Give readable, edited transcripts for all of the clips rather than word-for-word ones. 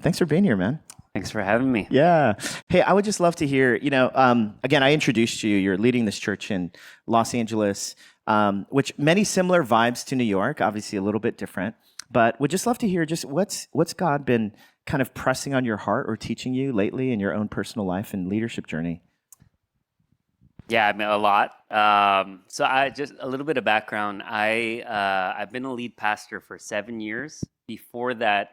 Thanks for being here, man. Thanks for having me. Yeah. Hey, I would just love to hear, again, I introduced you. You're leading this church in Los Angeles, which many similar vibes to New York, obviously a little bit different, but would just love to hear just what's God been kind of pressing on your heart or teaching you lately in your own personal life and leadership journey? Yeah, I mean a lot. So I just a little bit of background. I've been a lead pastor for 7 years. Before that,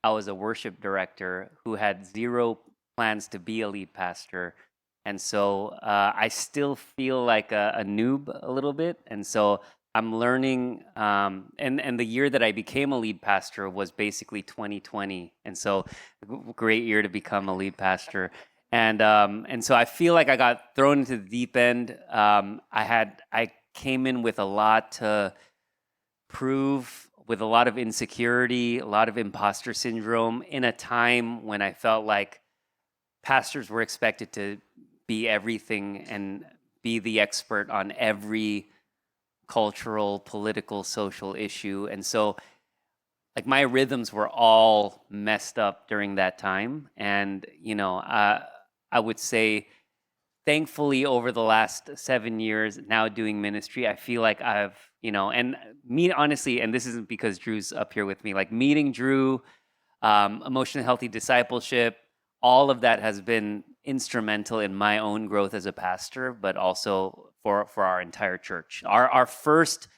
I was a worship director who had zero plans to be a lead pastor, and so I still feel like a noob a little bit. And so I'm learning. And the year that I became a lead pastor was basically 2020, and so great year to become a lead pastor. And so I feel like I got thrown into the deep end. I came in with a lot to prove, with a lot of insecurity, a lot of imposter syndrome, in a time when I felt like pastors were expected to be everything and be the expert on every cultural, political, social issue. And so like my rhythms were all messed up during that time. And I would say, thankfully, over the last 7 years now doing ministry, I feel like and me honestly, and this isn't because Drew's up here with me, like meeting Drew, emotionally healthy discipleship, all of that has been instrumental in my own growth as a pastor, but also for our entire church. Our first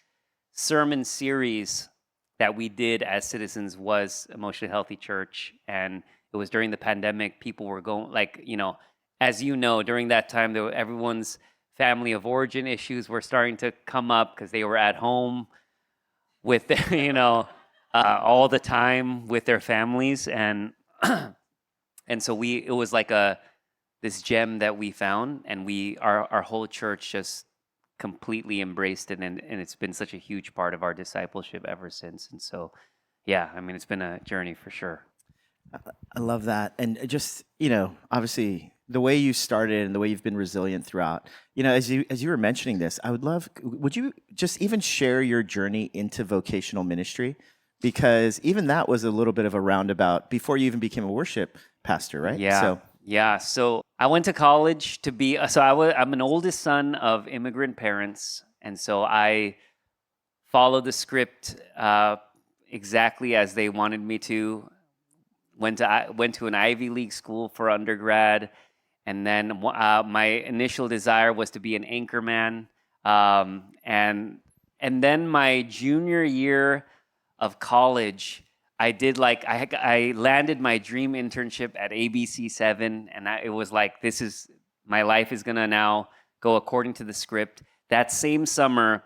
sermon series that we did as citizens was Emotionally Healthy Church, and it was during the pandemic. People were going, as you know, during that time, everyone's family of origin issues were starting to come up because they were at home with, all the time with their families, and and so it was like this gem that we found, and our whole church just completely embraced it, and it's been such a huge part of our discipleship ever since. And so, yeah, I mean, it's been a journey for sure. I love that. And just, obviously the way you started and the way you've been resilient throughout, as you were mentioning this, would you just even share your journey into vocational ministry? Because even that was a little bit of a roundabout before you even became a worship pastor, right? Yeah. So I went to college to be, I'm an oldest son of immigrant parents. And so I followed the script exactly as they wanted me to. Went to an Ivy League school for undergrad, and then my initial desire was to be an anchorman. And then my junior year of college, I landed my dream internship at ABC7, and it was like, my life is gonna now go according to the script. That same summer,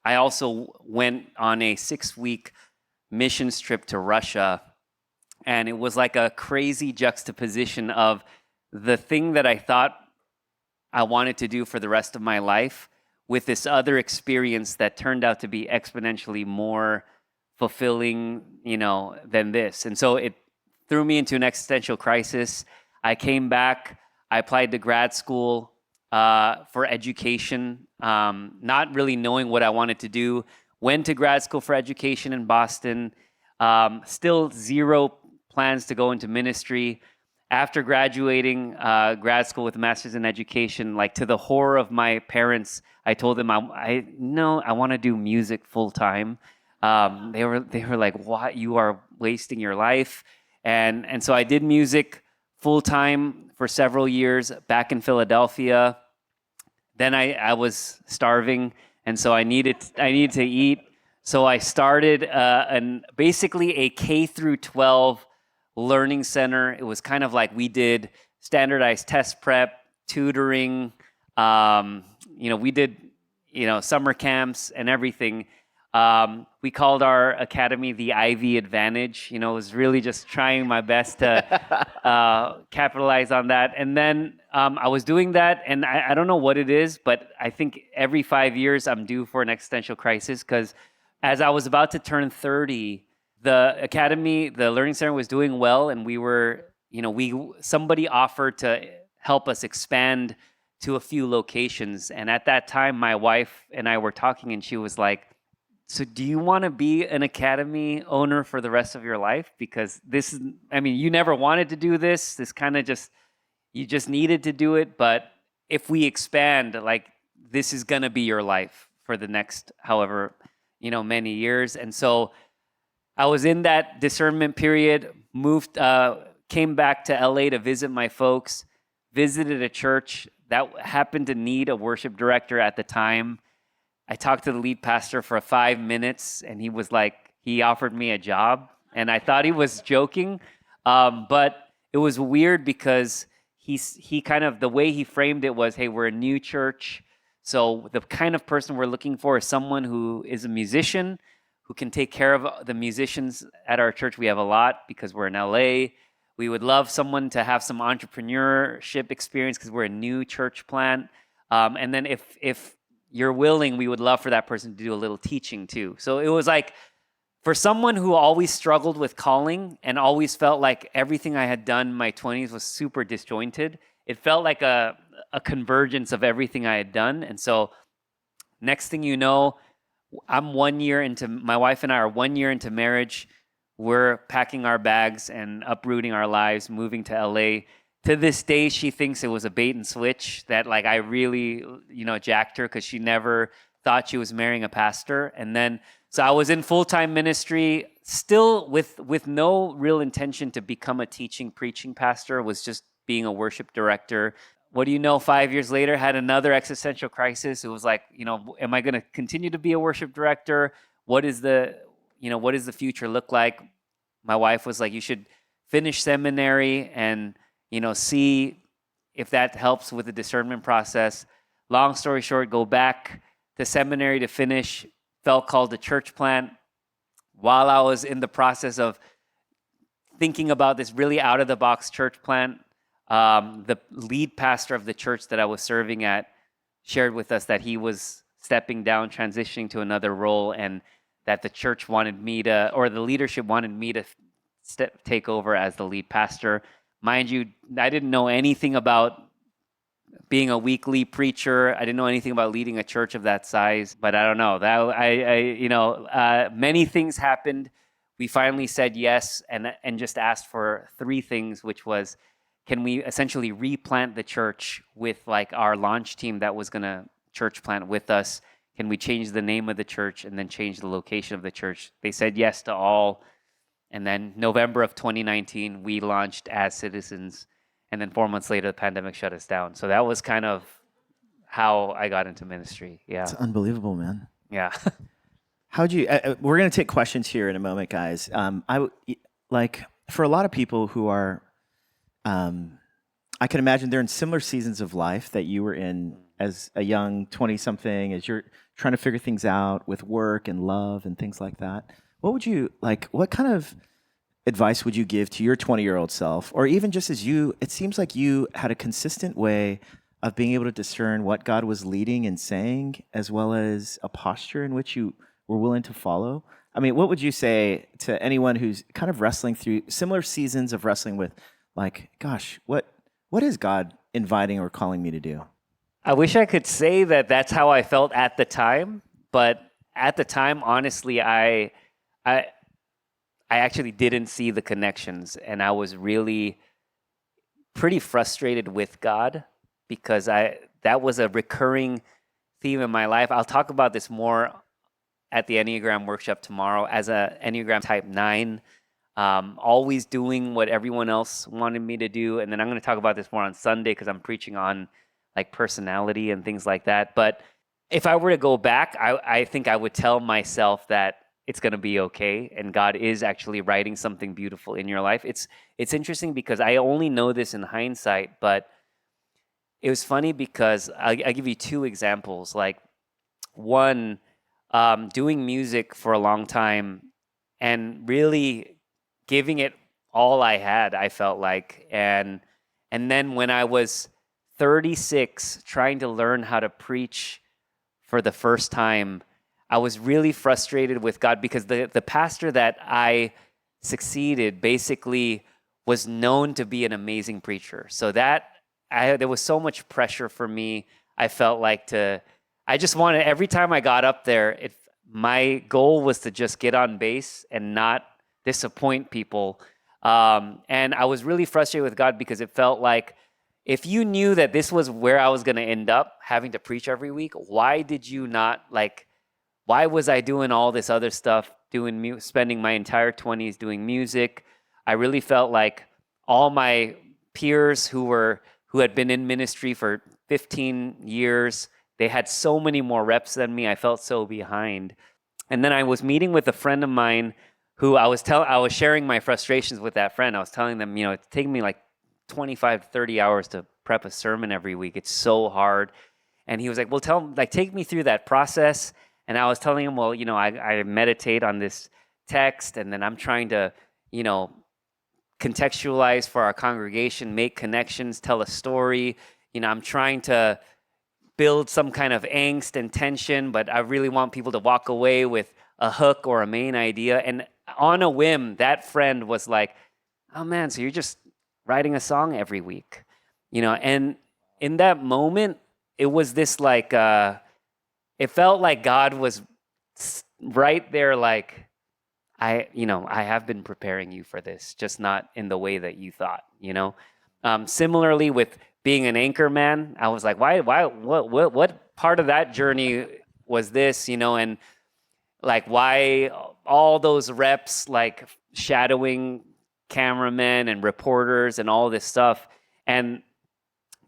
I also went on a 6-week missions trip to Russia. And it was like a crazy juxtaposition of the thing that I thought I wanted to do for the rest of my life with this other experience that turned out to be exponentially more fulfilling, than this. And so it threw me into an existential crisis. I came back, I applied to grad school for education, not really knowing what I wanted to do. Went to grad school for education in Boston, still zero plans to go into ministry. After graduating grad school with a master's in education, like to the horror of my parents, I told them I want to do music full time. They were like, "What? You are wasting your life." And so I did music full time for several years back in Philadelphia. Then I was starving, and so I needed to eat. So I started basically a K through 12 learning center. It was kind of like we did standardized test prep, tutoring. We did summer camps and everything. We called our academy the Ivy Advantage. It was really just trying my best to capitalize on that. And then I was doing that, and I don't know what it is, but I think every 5 years I'm due for an existential crisis, because as I was about to turn 30, the academy, the learning center, was doing well, and somebody offered to help us expand to a few locations. And at that time, my wife and I were talking, and she was like, so do you want to be an academy owner for the rest of your life? Because this is, I mean, you never wanted to do this. This kind of just, you just needed to do it. But if we expand, like, this is going to be your life for the next however, many years. And so I was in that discernment period, came back to LA to visit my folks, visited a church that happened to need a worship director at the time. I talked to the lead pastor for 5 minutes, and he was like, he offered me a job, and I thought he was joking, but it was weird because he kind of, the way he framed it was, hey, we're a new church, so the kind of person we're looking for is someone who is a musician, who can take care of the musicians at our church. We have a lot because we're in LA. We would love someone to have some entrepreneurship experience because we're a new church plant. And then if you're willing, we would love for that person to do a little teaching too. So it was like, for someone who always struggled with calling and always felt like everything I had done in my 20s was super disjointed, it felt like a convergence of everything I had done. And so next thing you know, my wife and I are 1 year into marriage. We're packing our bags and uprooting our lives, moving to LA. To this day, she thinks it was a bait and switch, that like I really, jacked her, because she never thought she was marrying a pastor. And then, so I was in full-time ministry, still with no real intention to become a teaching, preaching pastor, was just being a worship director. What do you know, 5 years later, had another existential crisis. It was like, am I going to continue to be a worship director? What does the future look like? My wife was like, you should finish seminary and, see if that helps with the discernment process. Long story short, go back to seminary to finish, felt called to church plant. While I was in the process of thinking about this really out-of-the-box church plant, the lead pastor of the church that I was serving at shared with us that he was stepping down, transitioning to another role, and that the church wanted me to, or the leadership wanted me to take over as the lead pastor. Mind you, I didn't know anything about being a weekly preacher. I didn't know anything about leading a church of that size, but I don't know. Many things happened. We finally said yes, and just asked for 3 things, which was, can we essentially replant the church with like our launch team that was going to church plant with us? Can we change the name of the church and then change the location of the church? They said yes to all. And then November of 2019, we launched as Citizens. And then 4 months later, the pandemic shut us down. So that was kind of how I got into ministry. Yeah. It's unbelievable, man. Yeah. How'd you, we're going to take questions here in a moment, guys. For a lot of people who are, I can imagine they're in similar seasons of life that you were in as a young 20-something, as you're trying to figure things out with work and love and things like that. What kind of advice would you give to your 20-year-old self? Or even just it seems like you had a consistent way of being able to discern what God was leading and saying, as well as a posture in which you were willing to follow. I mean, what would you say to anyone who's kind of wrestling through similar seasons of wrestling with, like, gosh, what is God inviting or calling me to do? I wish I could say that that's how I felt at the time, but at the time, honestly, I actually didn't see the connections, and I was really pretty frustrated with God because that was a recurring theme in my life. I'll talk about this more at the Enneagram workshop tomorrow as a Enneagram Type 9, always doing what everyone else wanted me to do. And then I'm going to talk about this more on Sunday because I'm preaching on like personality and things like that. But if I were to go back, I think I would tell myself that it's going to be okay, and God is actually writing something beautiful in your life. It's interesting because I only know this in hindsight, but it was funny because I'll give you 2 examples. Like, one, doing music for a long time and really giving it all I had, I felt like. And then when I was 36, trying to learn how to preach for the first time, I was really frustrated with God because the pastor that I succeeded basically was known to be an amazing preacher. So there was so much pressure for me. I felt like I just wanted, every time I got up there, my goal was to just get on base and not disappoint people. And I was really frustrated with God because it felt like if you knew that this was where I was going to end up having to preach every week, why did you not why was I doing all this other stuff, spending my entire 20s doing music? I really felt like all my peers who had been in ministry for 15 years, they had so many more reps than me. I felt so behind. And then I was meeting with a friend of mine who I was sharing my frustrations with that friend. I was telling them, it's taking me like 25, 30 hours to prep a sermon every week. It's so hard. And he was like, well, take me through that process. And I was telling him, well, I meditate on this text, and then I'm trying to, contextualize for our congregation, make connections, tell a story. I'm trying to build some kind of angst and tension, but I really want people to walk away with a hook or a main idea. And on a whim, that friend was like, oh man, so you're just writing a song every week, and in that moment, it was this it felt like God was right there, like, I have been preparing you for this, just not in the way that you thought, Similarly with being an anchor man, I was like, what part of that journey was this, and like, why all those reps, like shadowing cameramen and reporters and all this stuff. And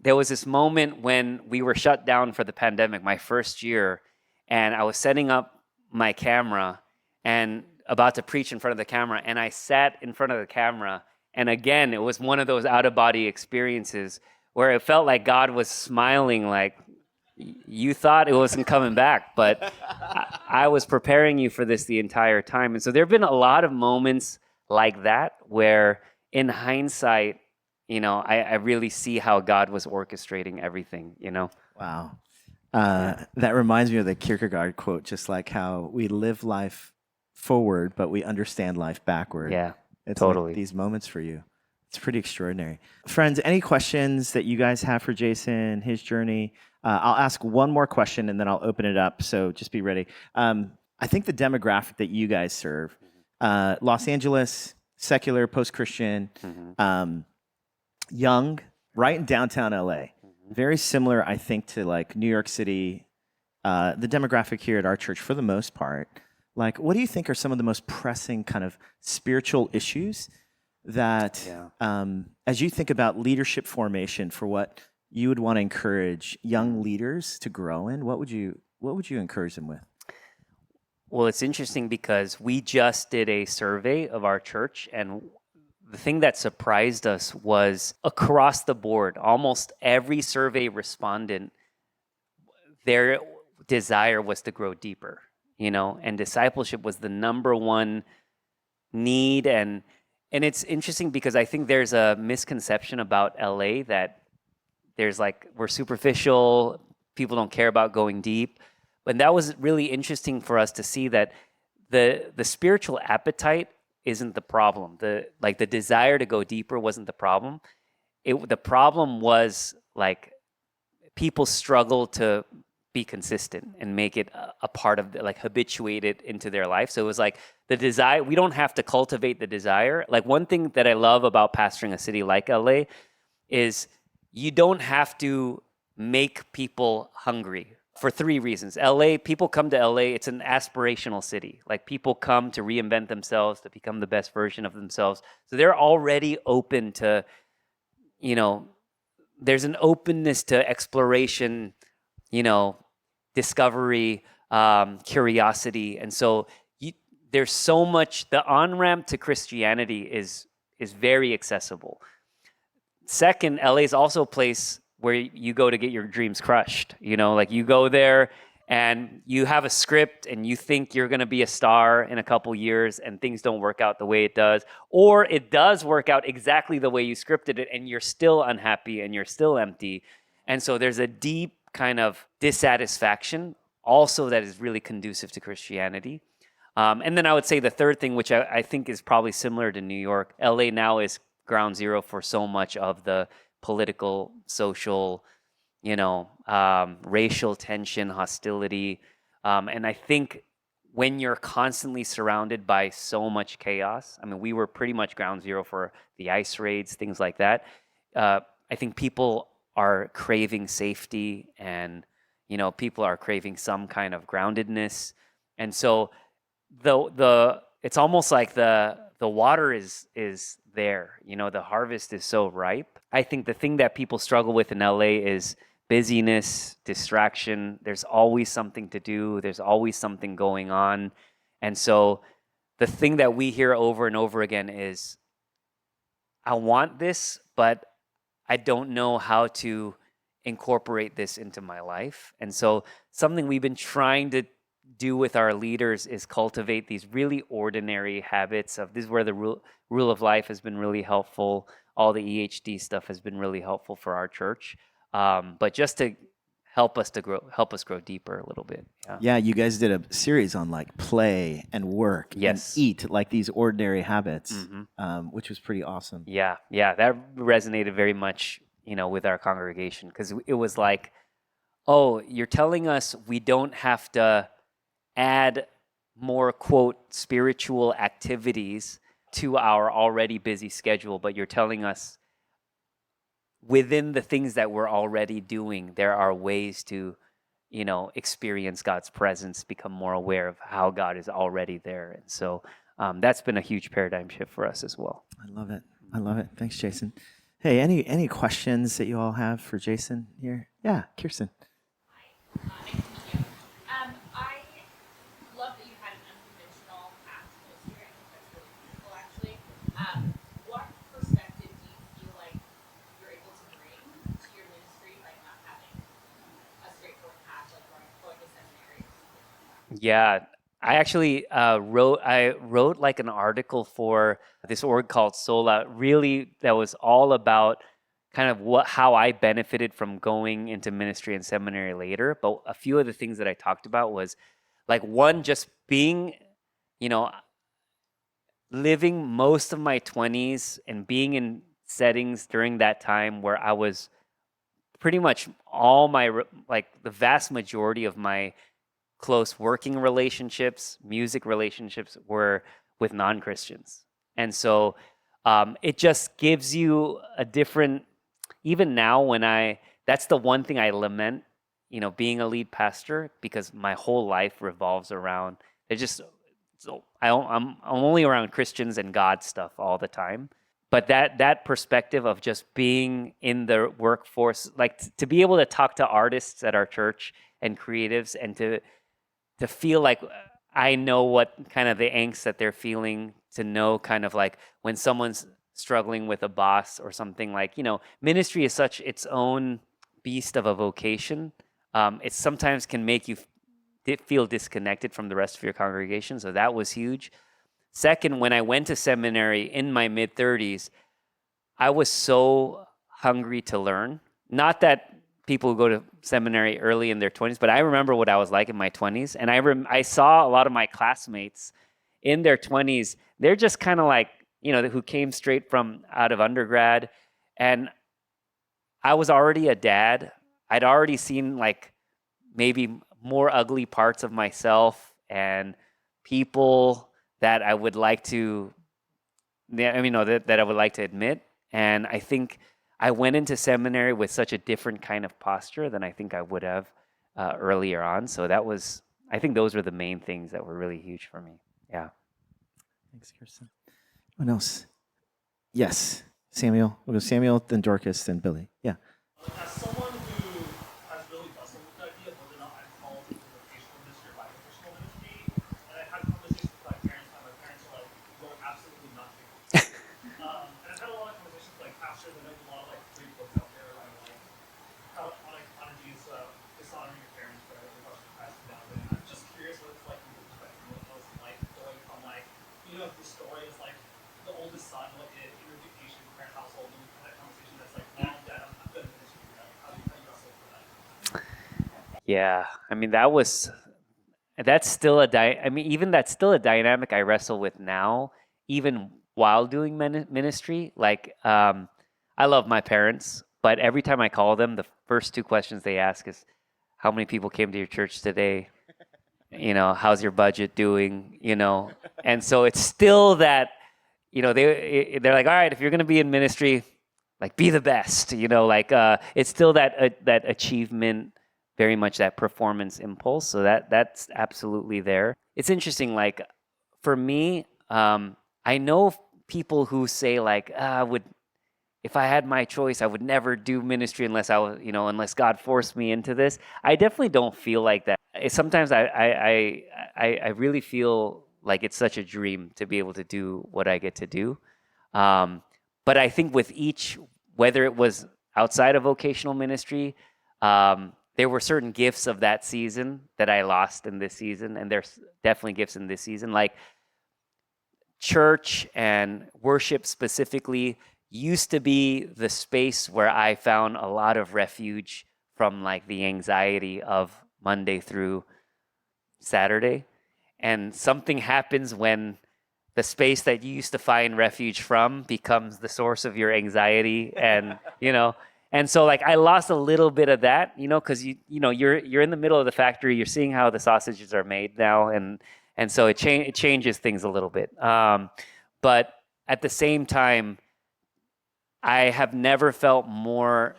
there was this moment when we were shut down for the pandemic, my first year, and I was setting up my camera and about to preach in front of the camera, and I sat in front of the camera, and again, it was one of those out-of-body experiences where it felt like God was smiling, like, you thought it wasn't coming back, but I was preparing you for this the entire time. And so there have been a lot of moments like that where, in hindsight, I really see how God was orchestrating everything, Wow. That reminds me of the Kierkegaard quote, just like how we live life forward, but we understand life backward. Yeah, it's totally. Like these moments for you. It's pretty extraordinary. Friends, any questions that you guys have for Jason, his journey? I'll ask one more question and then I'll open it up. So just be ready. I think the demographic that you guys serve, Los Angeles, secular, post-Christian, young, right in downtown LA. Very similar, I think, to like New York City, the demographic here at our church for the most part. Like, what do you think are some of the most pressing kind of spiritual issues that, as you think about leadership formation for what you would want to encourage young leaders to grow in, what would you encourage them with? Well, it's interesting because we just did a survey of our church, and the thing that surprised us was across the board, almost every survey respondent, their desire was to grow deeper, and discipleship was the number one need. And it's interesting because I think there's a misconception about LA that there's we're superficial, people don't care about going deep. But that was really interesting for us to see that the spiritual appetite isn't the problem. The desire to go deeper wasn't the problem. The problem was people struggle to be consistent and make it a part of habituate it into their life. So it was the desire. We don't have to cultivate the desire. One thing that I love about pastoring a city like LA is you don't have to make people hungry for three reasons. People come to LA, it's an aspirational city. People come to reinvent themselves, to become the best version of themselves. So they're already open to, there's an openness to exploration, discovery, curiosity. And so there's so much, the on-ramp to Christianity is very accessible. Second, LA is also a place where you go to get your dreams crushed. You go there and you have a script and you think you're going to be a star in a couple years and things don't work out the way it does. Or it does work out exactly the way you scripted it and you're still unhappy and you're still empty. And so there's a deep kind of dissatisfaction also that is really conducive to Christianity. And then I would say the third thing, which I think is probably similar to New York, LA now is ground zero for so much of the political, social, racial tension, hostility. And I think when you're constantly surrounded by so much chaos. I mean, we were pretty much ground zero for the ICE raids, things like that. I think people are craving safety, and people are craving some kind of groundedness. And so the it's almost like the water is there. The harvest is so ripe. I think the thing that people struggle with in LA is busyness, distraction. There's always something to do. There's always something going on. And so the thing that we hear over and over again is, I want this, but I don't know how to incorporate this into my life. And so something we've been trying to do with our leaders is cultivate these really ordinary habits. This is where the rule of life has been really helpful. All the EHD stuff has been really helpful for our church. But just to help us grow deeper a little bit. Yeah, you guys did a series on like play and work Yes. and eat, like these ordinary habits, which was pretty awesome. Yeah, that resonated very much, with our congregation, because it was like, oh, you're telling us we don't have to add more, quote, spiritual activities to our already busy schedule, but you're telling us within the things that we're already doing, there are ways to, experience God's presence, become more aware of how God is already there. And so that's been a huge paradigm shift for us as well. I love it. I love it. Thanks, Jason. Hey, any questions that you all have for Jason here? Yeah, Kirsten. Nice to meet you. I love that you had an unconventional path to ministry. I think that's really beautiful, actually. What perspective do you feel like you're able to bring to your ministry by not having a straightforward path, like going to seminary? Yeah, I actually wrote like an article for this org called Sola, really, that was all about kind of how I benefited from going into ministry and seminary later. But a few of the things that I talked about was like, one, just being, living most of my 20s and being in settings during that time where I was pretty much the vast majority of my close working relationships, music relationships were with non-Christians. And so it just gives you a different, even now that's the one thing I lament, being a lead pastor, because my whole life revolves around, I'm only around Christians and God stuff all the time. But that perspective of just being in the workforce, like to be able to talk to artists at our church and creatives, and to feel like I know what kind of the angst that they're feeling, to know kind of like when someone's struggling with a boss or something, like, ministry is such its own beast of a vocation. It sometimes can make you feel disconnected from the rest of your congregation. So that was huge. Second, when I went to seminary in my mid-30s, I was so hungry to learn. Not that people who go to seminary early in their 20s, but I remember what I was like in my 20s. And I saw a lot of my classmates in their 20s. They're just kind of like, who came straight from out of undergrad. And I was already a dad. I'd already seen like maybe more ugly parts of myself and people that I would like to, that I would like to admit. And I think I went into seminary with such a different kind of posture than I think I would have earlier on. So I think those were the main things that were really huge for me. Yeah. Thanks, Kirsten. What else? Yes, Samuel. We'll go Samuel, then Dorcas, then Billy. Yeah. As someone who has really wrestled with the idea of whether or not I'm called to the vocational ministry or bivocational ministry, and I've had conversations with my parents, and my parents are like, "Well, absolutely nothing." And I've had a lot of conversations with like pastors, and there's a lot of like free books out there around like how honesty is dishonoring your parents for every question passed down. And I'm just curious what it's like from the perspective of what it's like going from like, the story is like the oldest son, what in your vacation parent household, and that conversation that's like, "Mom, Dad, I'm good at ministry." How do you wrestle for that? Yeah. I mean, that's still even that's still a dynamic I wrestle with now, even while doing ministry. Like, I love my parents, but every time I call them, the first two questions they ask is, how many people came to your church today? how's your budget doing, and so it's still that, they're like, all right, if you're going to be in ministry, like be the best, like it's still that achievement, very much that performance impulse. So that's absolutely there. It's interesting, like for me, I know people who say like, I would, if I had my choice, I would never do ministry unless I was, unless God forced me into this. I definitely don't feel like that. Sometimes I really feel like it's such a dream to be able to do what I get to do. But I think with each, whether it was outside of vocational ministry, there were certain gifts of that season that I lost in this season, and there's definitely gifts in this season, like church and worship specifically used to be the space where I found a lot of refuge from like the anxiety of Monday through Saturday. And something happens when the space that you used to find refuge from becomes the source of your anxiety, and and so like I lost a little bit of that, because you're in the middle of the factory, you're seeing how the sausages are made now, and so it changes things a little bit. But at the same time, I have never felt more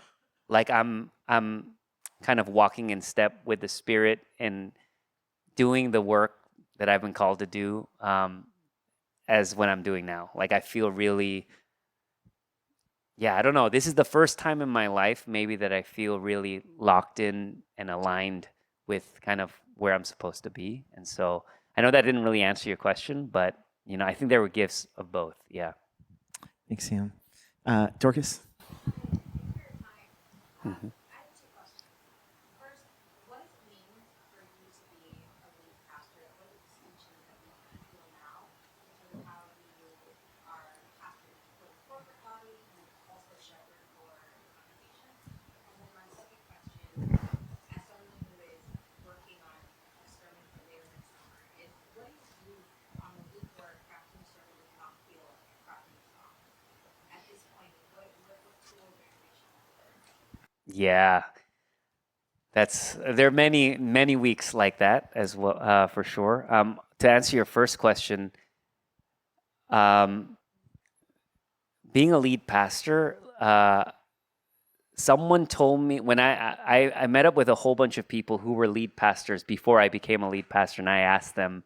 like I'm kind of walking in step with the Spirit and doing the work that I've been called to do, as when I'm doing now. Like I feel really, yeah, I don't know. This is the first time in my life maybe that I feel really locked in and aligned with kind of where I'm supposed to be. And so I know that didn't really answer your question, but I think there were gifts of both. Yeah. Thanks, Sam. Dorcas? Mm-hmm. I have two questions. First, what does it mean for you to be a lead pastor? What are the distinctions that you feel now in terms of how you are pastoring for the corporate body and also shepherd for the congregation? And then my second question, as someone who is working on a sermon for later this summer, is what do you do on the week where crafting a sermon does not feel like crafting a song? At this point, what tools are you reaching for? Yeah. There are many weeks like that as well, for sure. To answer your first question, being a lead pastor, someone told me when I met up with a whole bunch of people who were lead pastors before I became a lead pastor, and I asked them,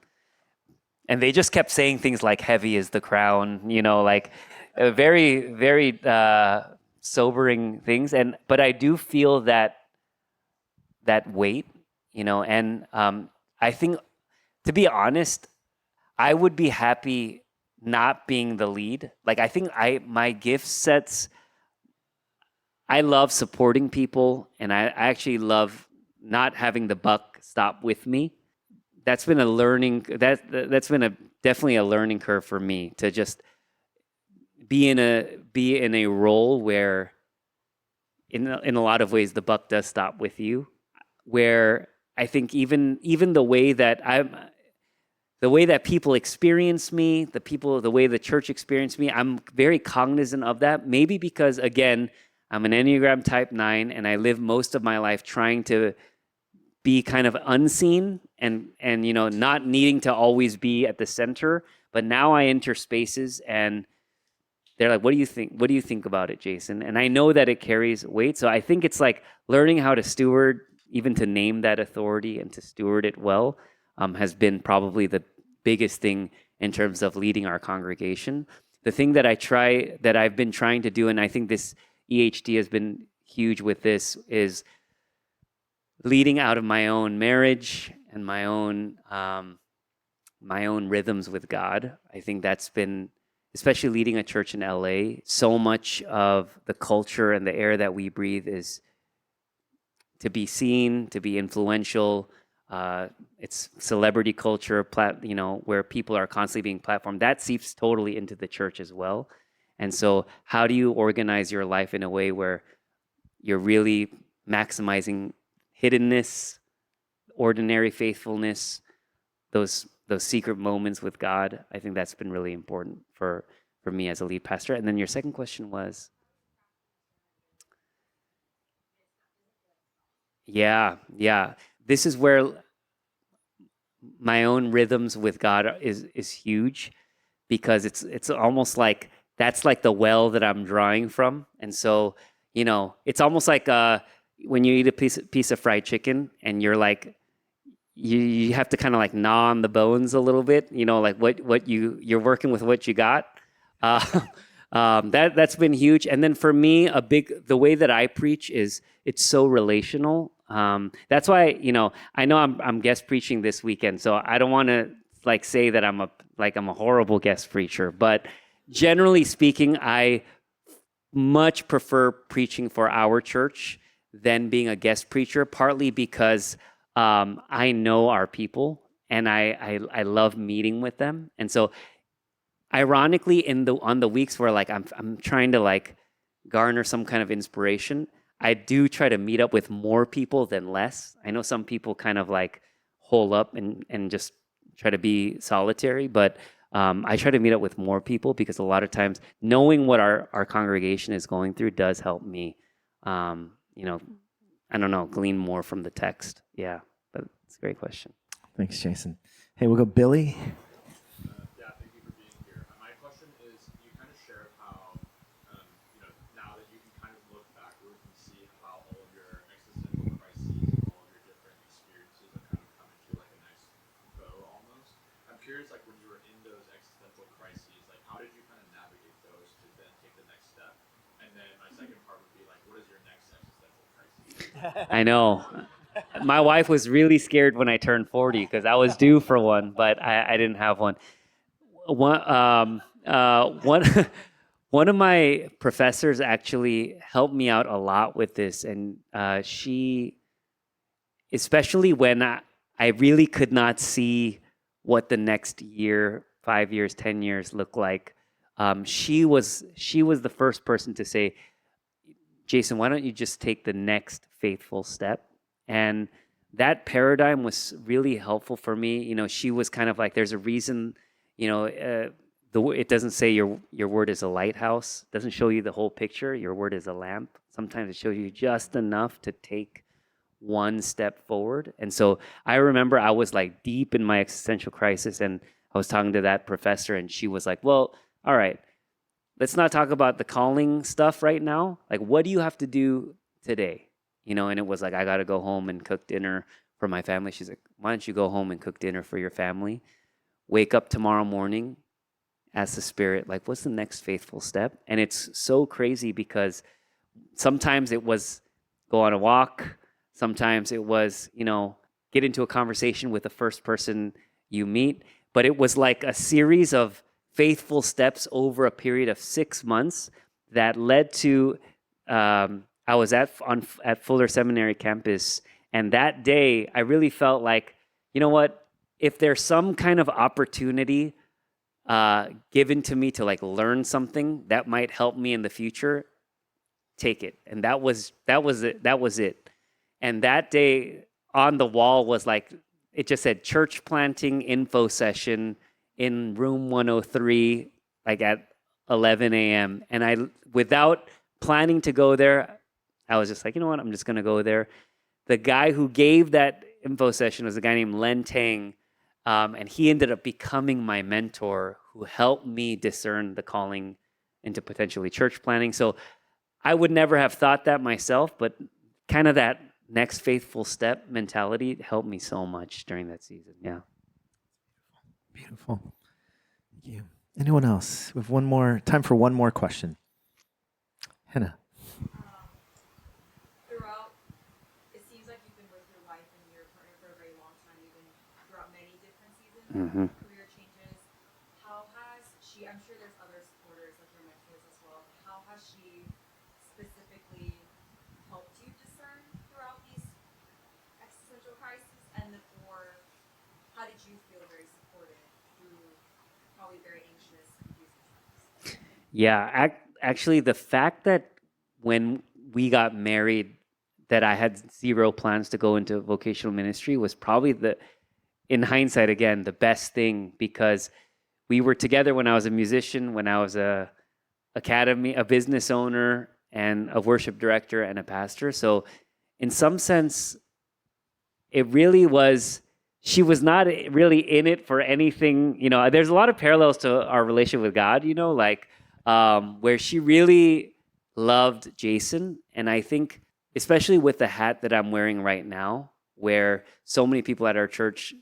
and they just kept saying things like "heavy is the crown," like very very sobering things. But I do feel that weight, and I think, to be honest, I would be happy not being the lead. Like I think my gift sets, I love supporting people, and I actually love not having the buck stop with me. That's been that's been definitely a learning curve for me, to just be in a role where in a lot of ways the buck does stop with you, where I think even the way that people experience me, the way the church experienced me, I'm very cognizant of that. Maybe because, again, I'm an Enneagram Type 9, and I live most of my life trying to be kind of unseen and not needing to always be at the center. But now I enter spaces, and they're like, "What do you think? What do you think about it, Jason?" And I know that it carries weight. So I think it's like learning how to steward, even to name that authority and to steward it well, has been probably the biggest thing in terms of leading our congregation. The thing that I've been trying to do, and I think this EHD has been huge with this, is leading out of my own marriage and my own rhythms with God. I think that's been, especially leading a church in LA, so much of the culture and the air that we breathe is to be seen, to be influential. It's celebrity culture, where people are constantly being platformed. That seeps totally into the church as well. And so how do you organize your life in a way where you're really maximizing hiddenness, ordinary faithfulness, those secret moments with God? I think that's been really important for me as a lead pastor. And then your second question was? Yeah. This is where my own rhythms with God is huge, because it's almost like that's like the well that I'm drawing from. And so, it's almost like when you eat a piece of fried chicken and you're like, you have to kind of like gnaw on the bones a little bit, like what you're working with what you got. Uh, that's been huge. And then for me, the way that I preach is it's so relational. That's why, I know I'm guest preaching this weekend, so I don't want to like say that I'm a horrible guest preacher, but generally speaking, I much prefer preaching for our church than being a guest preacher, partly because I know our people and I love meeting with them. And so ironically, on the weeks where like I'm trying to like garner some kind of inspiration, I do try to meet up with more people than less. I know some people kind of like hole up and just try to be solitary, but I try to meet up with more people, because a lot of times knowing what our congregation is going through does help me, I don't know, glean more from the text. Yeah, but it's a great question. Thanks, Jason. Hey, we'll go Billy. Yeah, thank you for being here. My question is, you kind of shared how, now that you can kind of look backwards and see how all of your existential crises and all of your different experiences have kind of come into like a nice bow almost. I'm curious, like when you were in those existential crises, like how did you kind of navigate those to then take the next step? And then my second part would be like, what is your next existential crisis? I know. My wife was really scared when I turned 40 because I was due for one, but I didn't have one. One one of my professors actually helped me out a lot with this, and she, especially when I really could not see what the next year, 5 years, 10 years looked like. She was the first person to say, Jason, why don't you just take the next faithful step? And that paradigm was really helpful for me. She was kind of like, there's a reason, it doesn't say your word is a lighthouse. It doesn't show you the whole picture. Your word is a lamp. Sometimes it shows you just enough to take one step forward. And so I remember I was like deep in my existential crisis, and I was talking to that professor, and she was like, well, all right, let's not talk about the calling stuff right now. Like, what do you have to do today? And it was like, I got to go home and cook dinner for my family. She's like, why don't you go home and cook dinner for your family? Wake up tomorrow morning, ask the Spirit, like, what's the next faithful step? And it's so crazy because sometimes it was go on a walk. Sometimes it was, get into a conversation with the first person you meet. But it was like a series of faithful steps over a period of 6 months that led to, I was at Fuller Seminary campus, and that day I really felt like, you know what, if there's some kind of opportunity given to me to like learn something that might help me in the future, take it. And that was it. And that day on the wall was like, it just said church planting info session in room 103, like at 11 a.m. And without planning to go there, I was just like, you know what, I'm just going to go there. The guy who gave that info session was a guy named Len Tang, and he ended up becoming my mentor, who helped me discern the calling into potentially church planting. So I would never have thought that myself, but kind of that next faithful step mentality helped me so much during that season. Yeah. Beautiful. Thank you. Anyone else? We have time for one more question. Hannah. Throughout, it seems like you've been with your wife and your partner for a very long time, even throughout many different seasons, Mhm. career changes. How has she, I'm sure there's other supporters like your mentors as well, how has she specifically helped you discern throughout these existential crises? Or how did you feel very supported through probably very anxious, confusing times? Yeah, actually, the fact that when we got married, that I had zero plans to go into vocational ministry was probably in hindsight, again, the best thing, because we were together when I was a musician, when I was a business owner, and a worship director and a pastor. So in some sense, it really was, she was not really in it for anything. You know, there's a lot of parallels to our relationship with God, you know, like where she really loved Jason. And I think, especially with the hat that I'm wearing right now, where so many people at our church,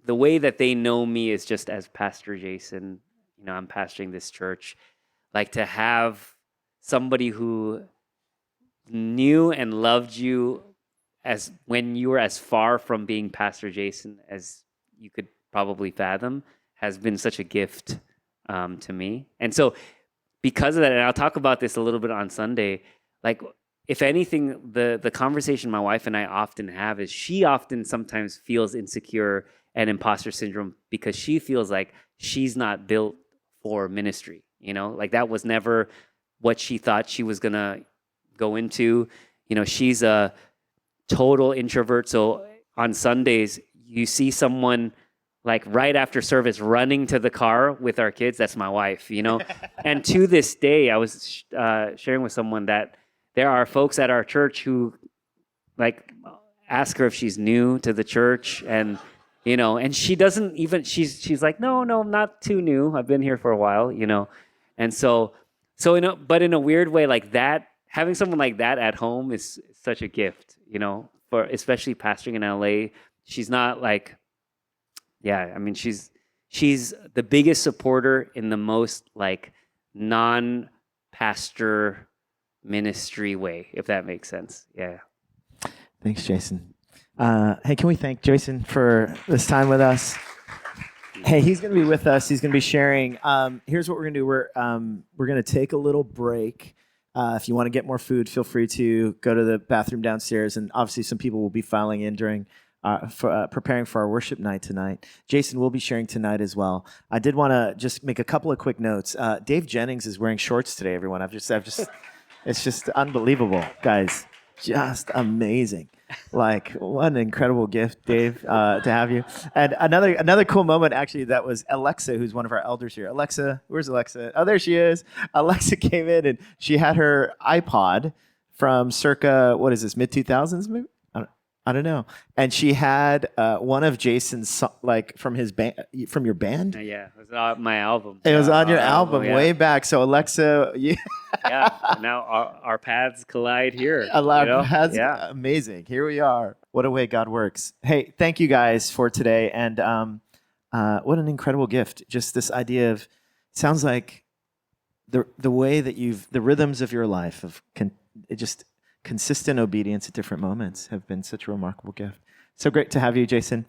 the way that they know me is just as Pastor Jason. You know, I'm pastoring this church. Like to have somebody who knew and loved you as when you were as far from being Pastor Jason as you could probably fathom has been such a gift to me. And so because of that, and I'll talk about this a little bit on Sunday, like if anything, the conversation my wife and I often have is she often sometimes feels insecure and imposter syndrome because she feels like she's not built for ministry, you know, like that was never what she thought she was gonna go into. You know, she's a total introvert. So on Sundays, you see someone like right after service running to the car with our kids. That's my wife, you know. And to this day, I was sharing with someone that there are folks at our church who like ask her if she's new to the church, and you know, and she doesn't even. She's like, no, I'm not too new. I've been here for a while, you know. And so but in a weird way, like that, having someone like that at home is such a gift, you know, for especially pastoring in LA. She's not like, yeah, I mean, she's the biggest supporter in the most like non-pastor ministry way, if that makes sense. Yeah. Thanks, Jason. Hey, can we thank Jason for this time with us? Hey, he's going to be with us. He's going to be sharing. Here's what we're going to do. We're going to take a little break. If you want to get more food, feel free to go to the bathroom downstairs. And obviously, some people will be filing in during preparing for our worship night tonight. Jason will be sharing tonight as well. I did want to just make a couple of quick notes. Dave Jennings is wearing shorts today. Everyone, I've just, it's just unbelievable, guys. Just amazing. Like, what an incredible gift, Dave, to have you. And another cool moment, actually, that was Alexa, who's one of our elders here. Alexa, where's Alexa? Oh, there she is. Alexa came in, and she had her iPod from circa, what is this, mid-2000s maybe? I don't know. And she had one of Jason's, like, from his band, from your band? Yeah, it was on my album. It was on your album yeah. way back. So, Alexa, Yeah, now our paths collide here. That's Yeah. amazing. Here we are. What a way God works. Hey, thank you guys for today. And what an incredible gift. Just this idea of, sounds like the way that the rhythms of your life of just consistent obedience at different moments have been such a remarkable gift. So great to have you, Jason.